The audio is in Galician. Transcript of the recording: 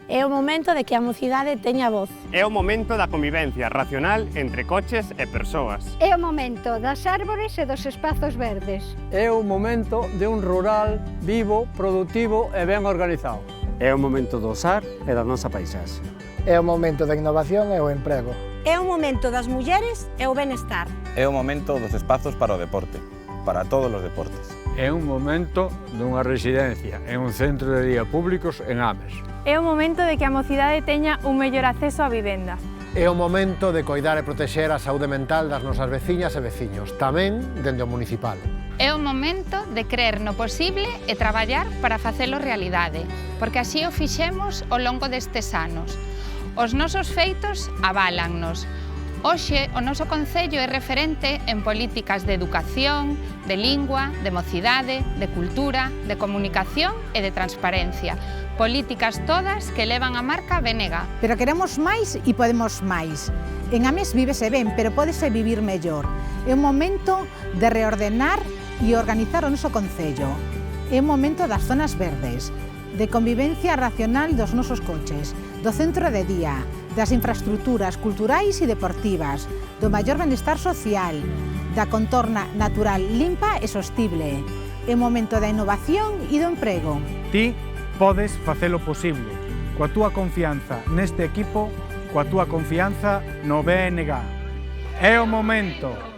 É o momento de que a mocidade teña voz. É o momento da convivencia racional entre coches e persoas. É o momento das árbores e dos espazos verdes. É o momento de un rural vivo, productivo e ben organizado. É o momento do usar e da nosa paisaxe. É o momento da innovación e o emprego. É o momento das mulleres e o benestar. É o momento dos espazos para o deporte, para todos os deportes. É un momento dunha residencia en un centro de día públicos en Ames. É o momento de que a mocidade teña un mellor acceso á vivenda. É o momento de coidar e protexer a saúde mental das nosas veciñas e veciños, tamén dende o municipal. É o momento de crer no posible e traballar para facelo realidade, porque así o fixemos ao longo destes anos. Os nosos feitos aválannos. Hoxe, o noso concello é referente en políticas de educación, de lingua, de mocidade, de cultura, de comunicación e de transparencia. Políticas todas que levan a marca BNG. Pero queremos máis e podemos máis. En Ames vívese ben, pero pódese vivir mellor. É un momento de reordenar e organizar o noso concello. É un momento das zonas verdes, de convivencia racional dos nosos coches, do centro de día, das infraestructuras culturais e deportivas, do maior benestar social, da contorna natural limpa e sostible. É o momento da innovación e do emprego. Ti podes facelo posible, coa túa confianza neste equipo, coa túa confianza no BNG. É o momento!